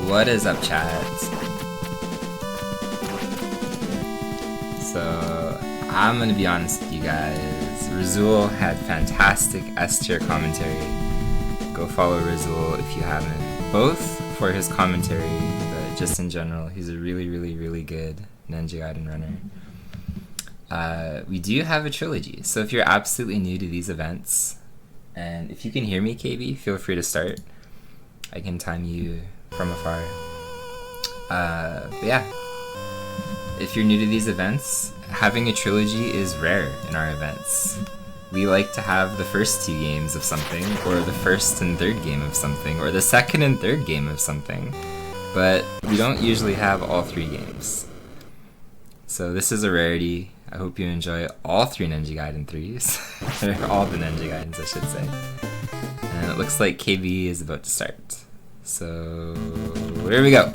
What is up, chat? So, I'm gonna be honest with you guys. Razul had fantastic S-tier commentary. Go follow Razul if you haven't. Both for his commentary, but just in general, he's a really good Ninja Gaiden runner. We do have a trilogy, so if you're absolutely new to these events, and if you can hear me, KB, feel free to start. I can time you from afar. But yeah, if you're new to these events, having a trilogy is rare in our events. We like to have the first two games of something, or the first and third game of something, or the second and third game of something, but we don't usually have all three games. So this is a rarity. I hope you enjoy all three Ninja Gaiden 3s, or all the Ninja Gaidens I should say. And it looks like KB is about to start. So here we go.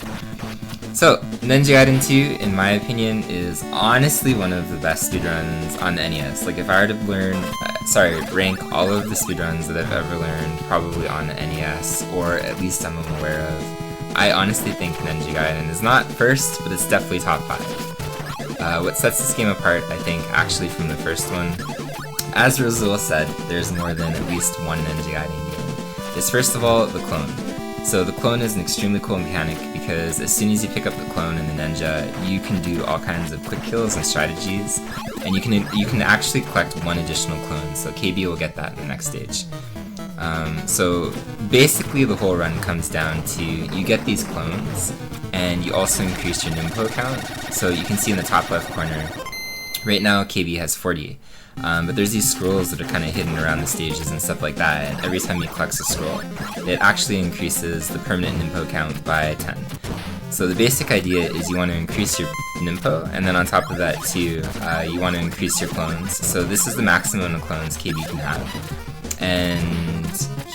So Ninja Gaiden 2, in my opinion, is honestly one of the best speedruns on the NES. Like if I were to rank all of the speedruns that I've ever learned, probably on the NES, or at least I'm aware of, I honestly think Ninja Gaiden is not first, but it's definitely top 5. What sets this game apart, I think, actually from the first one, as Razul said, there's more than at least one Ninja Gaiden game, is first of all the clone. So the clone is an extremely cool mechanic because as soon as you pick up the clone in the ninja, you can do all kinds of quick kills and strategies, and you can actually collect one additional clone, so KB will get that in the next stage. So basically the whole run comes down to you get these clones, and you also increase your M.O.O.S.E count. So you can see in the top left corner, right now KB has 40. But there's these scrolls that are kind of hidden around the stages and stuff like that, and every time you collect a scroll, it actually increases the permanent M.O.O.S count by 10. So the basic idea is you want to increase your M.O.O.S, and then on top of that too, you want to increase your clones. So this is the maximum of clones KB can have. And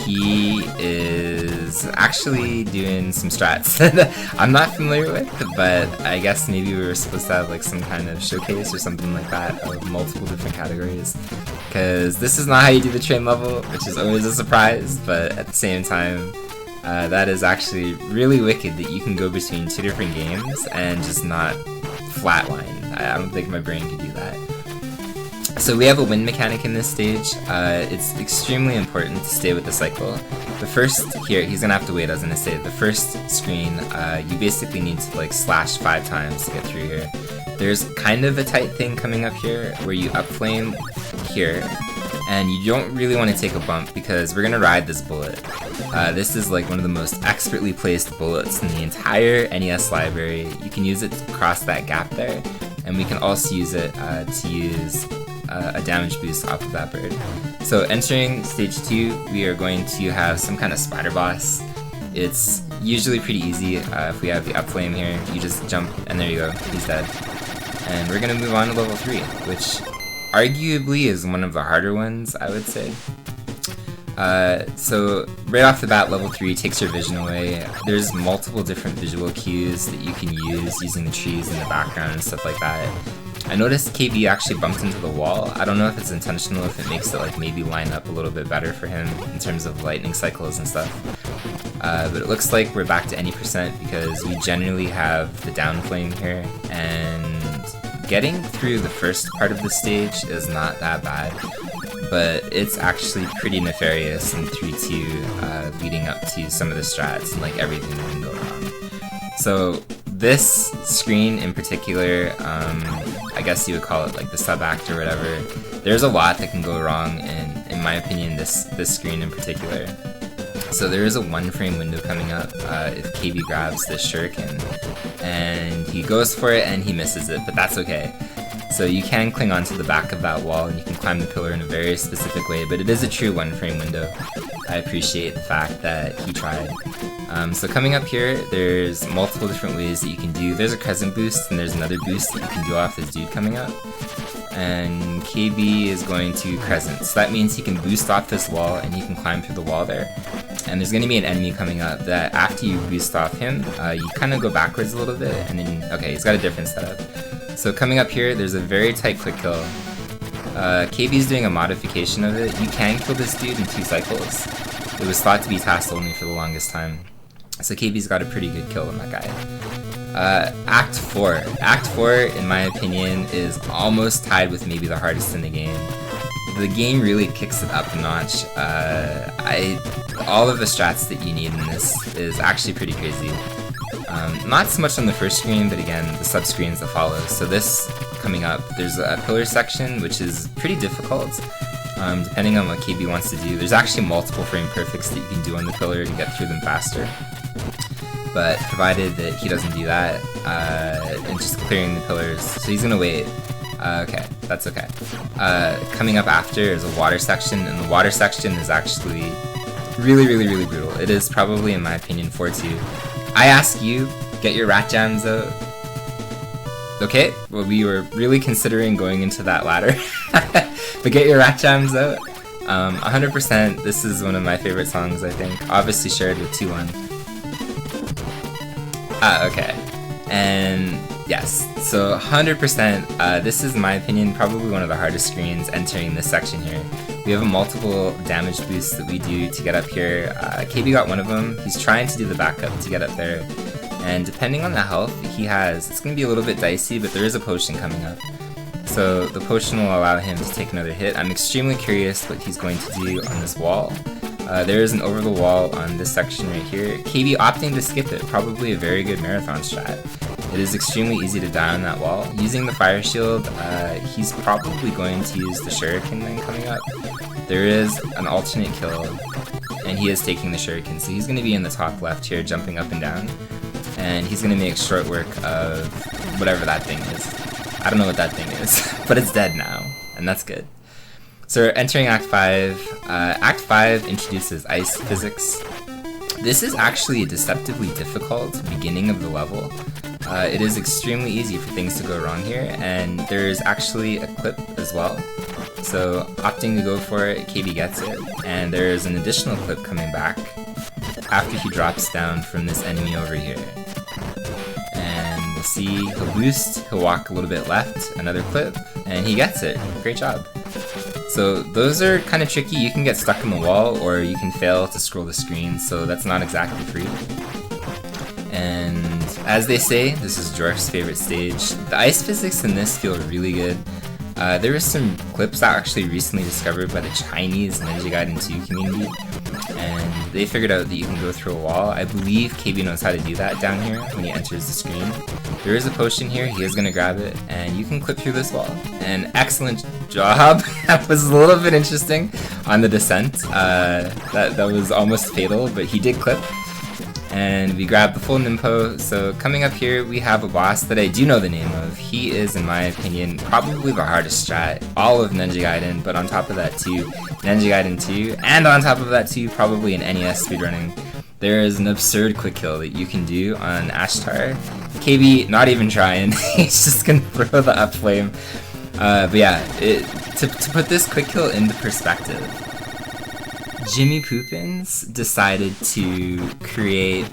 he is actually doing some strats that I'm not familiar with, but I guess maybe we were supposed to have like some kind of showcase or something like that of multiple different categories, because this is not how you do the train level, which is always a surprise, but at the same time, that is actually really wicked that you can go between two different games and just not flatline. I don't think my brain could do that. So we have a win mechanic in this stage. It's extremely important to stay with the cycle. The first, here, he's gonna have to wait, I was gonna say, the first screen, you basically need to like slash 5 times to get through here. There's kind of a tight thing coming up here where you up flame here, and you don't really want to take a bump because we're gonna ride this bullet. This is like one of the most expertly placed bullets in the entire NES library. You can use it to cross that gap there, and we can also use it to use a damage boost off of that bird. So entering stage 2, we are going to have some kind of spider boss. It's usually pretty easy. If we have the up flame here, you just jump and there you go, he's dead. And we're gonna move on to level 3, which arguably is one of the harder ones, I would say. So right off the bat, level 3 takes your vision away. There's multiple different visual cues that you can use using the trees in the background and stuff like that. I noticed KB actually bumped into the wall. I don't know if it's intentional, if it makes it like maybe line up a little bit better for him in terms of lightning cycles and stuff. But it looks like we're back to any percent because we generally have the down flame here, and getting through the first part of the stage is not that bad, but it's actually pretty nefarious in 3-2 leading up to some of the strats and like everything that can go wrong. So this screen in particular, I guess you would call it like the sub-act or whatever, there's a lot that can go wrong in my opinion, this screen in particular. So there is a 1-frame window coming up if KB grabs this shuriken, and he goes for it and he misses it, but that's okay. So you can cling onto the back of that wall and you can climb the pillar in a very specific way, but it is a true 1-frame window. I appreciate the fact that he tried. So coming up here, there's multiple different ways that you can do. There's a crescent boost and there's another boost that you can do off this dude coming up. And KB is going to crescent, so that means he can boost off this wall and he can climb through the wall there. And there's going to be an enemy coming up that after you boost off him, you kind of go backwards a little bit, and then, okay, he's got a different setup. So coming up here, there's a very tight quick kill. KB's doing a modification of it. You can kill this dude in 2 cycles. It was thought to be task only for the longest time. So KB's got a pretty good kill on that guy. Act 4. Act 4, in my opinion, is almost tied with maybe the hardest in the game. The game really kicks it up a notch. All of the strats that you need in this is actually pretty crazy. Not so much on the first screen, but again, the sub-screens that follow. So this coming up, there's a pillar section, which is pretty difficult, depending on what KB wants to do. There's actually multiple frame perfects that you can do on the pillar to get through them faster. But provided that he doesn't do that, and just clearing the pillars, so he's gonna wait. Okay, that's okay. Coming up after is a water section, and the water section is actually really brutal. It is probably, in my opinion, 4-2. I ask you, get your rat jams out. Okay, well, we were really considering going into that ladder, but get your rat jams out. 100%, this is one of my favorite songs, I think. Obviously shared with 2-1. Okay. And yes, so 100%, this is, in my opinion, probably one of the hardest screens entering this section here. We have multiple damage boosts that we do to get up here. KB got one of them. He's trying to do the backup to get up there. And depending on the health he has, it's going to be a little bit dicey, but there is a potion coming up. So the potion will allow him to take another hit. I'm extremely curious what he's going to do on this wall. There is an over the wall on this section right here. KB opting to skip it, probably a very good marathon strat. It is extremely easy to die on that wall. Using the fire shield, he's probably going to use the shuriken then coming up. There is an alternate kill, and he is taking the shuriken, so he's going to be in the top left here, jumping up and down. And he's going to make short work of whatever that thing is. I don't know what that thing is, but it's dead now, and that's good. So we're entering Act 5. Act 5 introduces ice physics. This is actually a deceptively difficult beginning of the level. It is extremely easy for things to go wrong here, and there's actually a clip as well. So opting to go for it, KB gets it, and there's an additional clip coming back after he drops down from this enemy over here. And we'll see, he'll boost, he'll walk a little bit left, another clip, and he gets it. Great job. So those are kind of tricky. You can get stuck in the wall, or you can fail to scroll the screen, so that's not exactly free. And as they say, this is Dwarf's favorite stage. The ice physics in this feel really good. There were some clips that were actually recently discovered by the Chinese Gaiden II community, and they figured out that you can go through a wall. I believe KB knows how to do that down here when he enters the screen. There is a potion here, he is going to grab it, and you can clip through this wall. And excellent job! That was a little bit interesting on the descent. That was almost fatal, but he did clip. And we grab the full Nimpo. So coming up here, we have a boss that I do know the name of. He is, in my opinion, probably the hardest strat, all of Ninja Gaiden, but on top of that too, Ninja Gaiden 2, and on top of that too, probably in NES speedrunning. There is an absurd quick kill that you can do on Ashtar. KB, not even trying, he's just gonna throw the up flame. But yeah, to put this quick kill into perspective, Jimmy Poopins decided to create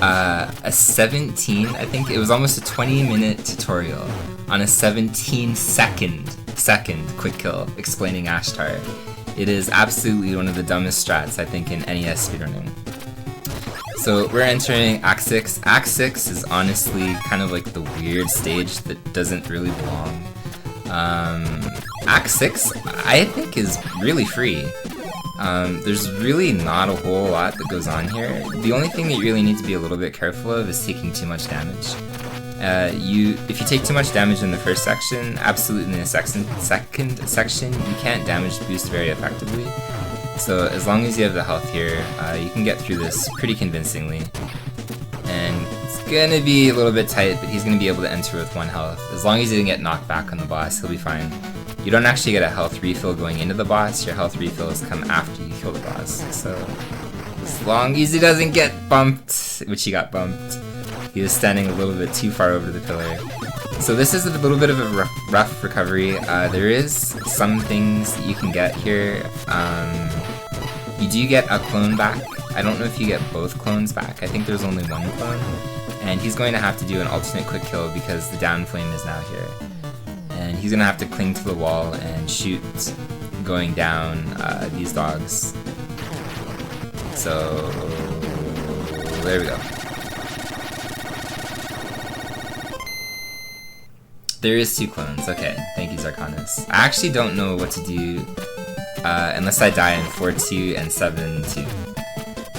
a 17, I think it was almost a 20-minute tutorial on a 17-second quick kill explaining Ashtar. It is absolutely one of the dumbest strats, I think, in NES speedrunning. So we're entering Act 6. Act 6 is honestly kind of like the weird stage that doesn't really belong. Act 6, I think, is really free. There's really not a whole lot that goes on here. The only thing that you really need to be a little bit careful of is taking too much damage. If you take too much damage in the first section, absolutely in the second section, you can't damage boost very effectively. So as long as you have the health here, you can get through this pretty convincingly. And it's gonna be a little bit tight, but he's gonna be able to enter with 1 health. As long as he doesn't get knocked back on the boss, he'll be fine. You don't actually get a health refill going into the boss, your health refills come after you kill the boss. So as long as he doesn't get bumped, which he got bumped, he was standing a little bit too far over the pillar. So this is a little bit of a rough recovery. There is some things that you can get here. You do get a clone back. I don't know if you get both clones back. I think there's only 1 clone. And he's going to have to do an alternate quick kill because the down flame is now here. And he's going to have to cling to the wall and shoot going down these dogs. So there we go. There is 2 clones. Okay, thank you, Zarkanos. I actually don't know what to do unless I die in 4-2 and 7-2.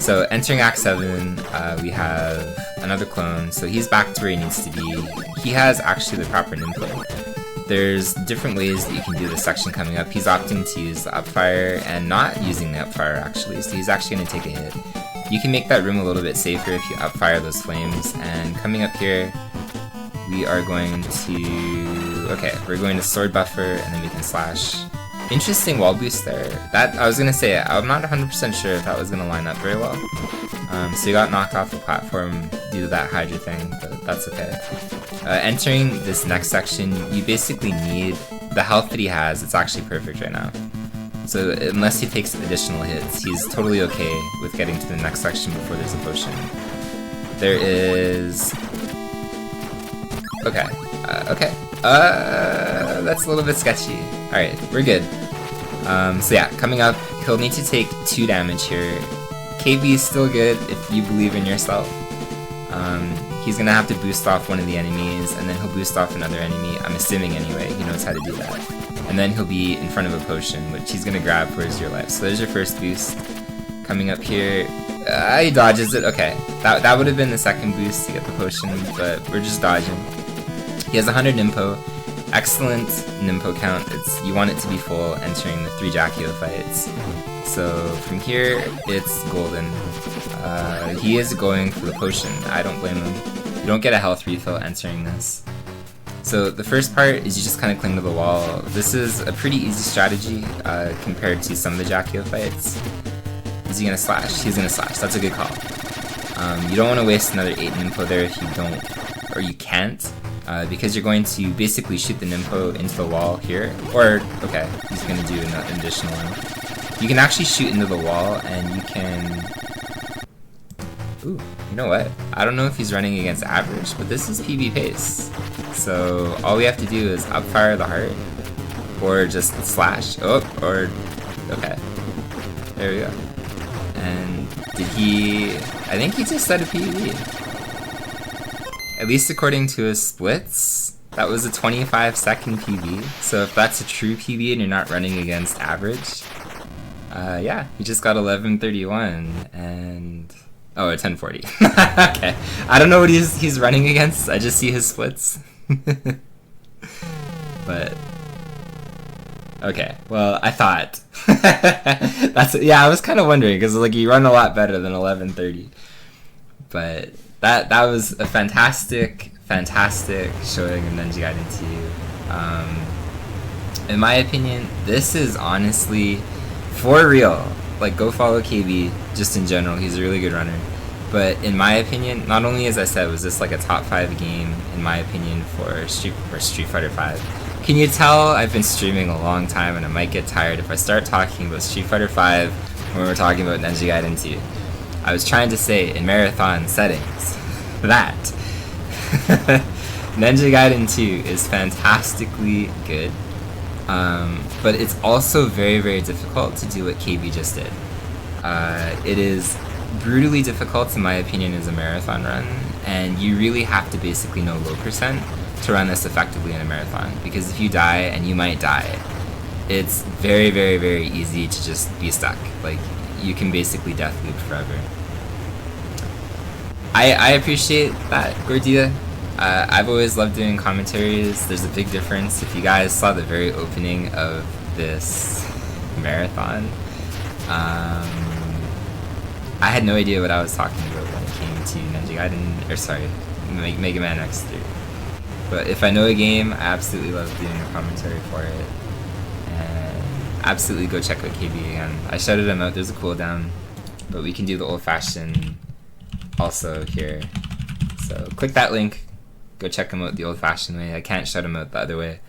So entering Act 7, we have another clone, so he's back to where he needs to be. He has actually the proper input. There's different ways that you can do this section coming up. He's opting to use the upfire and not using the upfire actually, so he's actually going to take a hit. You can make that room a little bit safer if you upfire those flames, and coming up here, we are going to... okay, we're going to sword buffer, and then we can slash. Interesting wall boost there. That, I was gonna say, I'm not 100% sure if that was gonna line up very well. So you got knocked off the platform due to that Hydra thing, but that's okay. Entering this next section, you basically need the health that he has. It's actually perfect right now. So unless he takes additional hits, he's totally okay with getting to the next section before there's a potion. There is... okay. Okay. That's a little bit sketchy. Alright, we're good. So yeah, coming up, he'll need to take 2 damage here. KB is still good if you believe in yourself. He's gonna have to boost off one of the enemies, and then he'll boost off another enemy. I'm assuming anyway, he knows how to do that. And then he'll be in front of a potion, which he's gonna grab for his your life. So there's your first boost. Coming up here, he dodges it. Okay, that would have been the second boost to get the potion, but we're just dodging. He has 100 Nimpo. Excellent Nimpo count. You want it to be full entering the 3 Jackio fights. So from here, it's golden. He is going for the potion. I don't blame him. You don't get a health refill entering this. So the first part is you just kind of cling to the wall. This is a pretty easy strategy compared to some of the Jackio fights. Is he gonna slash? He's gonna slash. That's a good call. You don't want to waste another 8 Nimpo there if you don't, or you can't. Because you're going to basically shoot the Nimpo into the wall here, or, okay, he's going to do an additional one. You can actually shoot into the wall, and you can... ooh, you know what? I don't know if he's running against average, but this is PB pace. So all we have to do is upfire the heart, or just slash, oh, or, okay, there we go. And did he... I think he just said a PB. At least according to his splits, that was a 25-second PB. So if that's a true PB and you're not running against average, yeah, he just got 11:31 and... oh, a 10:40. Okay, I don't know what he's running against. I just see his splits. But okay, well, I thought yeah, I was kind of wondering because like you run a lot better than 11:30, but. That was a fantastic showing of Gaiden II. In my opinion, this is honestly, for real, like go follow KB, just in general, he's a really good runner. But in my opinion, not only as I said, was this like a top 5 game, in my opinion, for Street Fighter V. Can you tell I've been streaming a long time and I might get tired if I start talking about Street Fighter V when we're talking about Gaiden II. I was trying to say in marathon settings that Gaiden 2 is fantastically good, but it's also very difficult to do what KB just did. It is brutally difficult in my opinion as a marathon run, and you really have to basically know low percent to run this effectively in a marathon, because if you die, and you might die, it's very easy to just be stuck. Like, you can basically death loop forever. I appreciate that, Gordia. I've always loved doing commentaries. There's a big difference. If you guys saw the very opening of this marathon, I had no idea what I was talking about when it came to Gaiden, or sorry, Mega Man X3. But if I know a game, I absolutely love doing a commentary for it. And absolutely go check out KB again. I shouted him out, there's a cooldown, but we can do the old-fashioned also here. So click that link, go check him out the old-fashioned way. I can't shout him out the other way.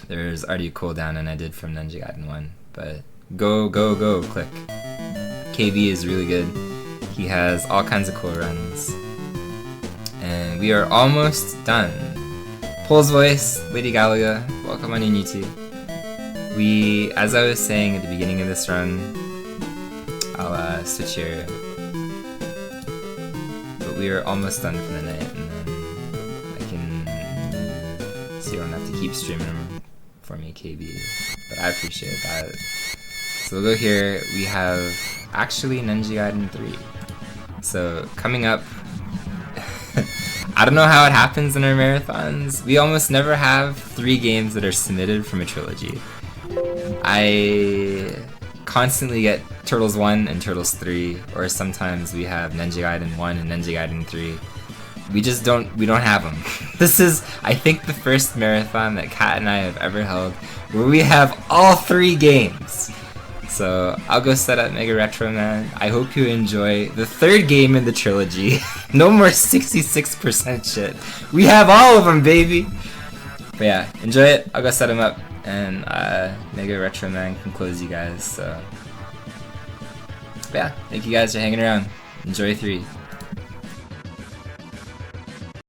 There's already a cooldown, and I did from Gaiden 1. But go, click. KB is really good. He has all kinds of cool runs. And we are almost done. Pole's Voice, Lady Galaga, welcome on in YouTube. As I was saying at the beginning of this run, I'll switch here. we are almost done for the night, and then I can, so you don't have to keep streaming for me, KB. But I appreciate that. So we'll go here. We have actually Gaiden 3. So coming up, I don't know how it happens in our marathons. We almost never have 3 games that are submitted from a trilogy. I constantly get Turtles 1 and Turtles 3, or sometimes we have Gaiden 1 and Gaiden 3. We don't have them. This is, I think, the first marathon that Kat and I have ever held where we have all 3 games. So I'll go set up Mega Retro Man. I hope you enjoy the 3rd game in the trilogy. No more 66% shit. We have all of them, baby. But yeah, enjoy it. I'll go set them up, and Mega Retro Man can close you guys. So but yeah, thank you guys for hanging around. Enjoy 3.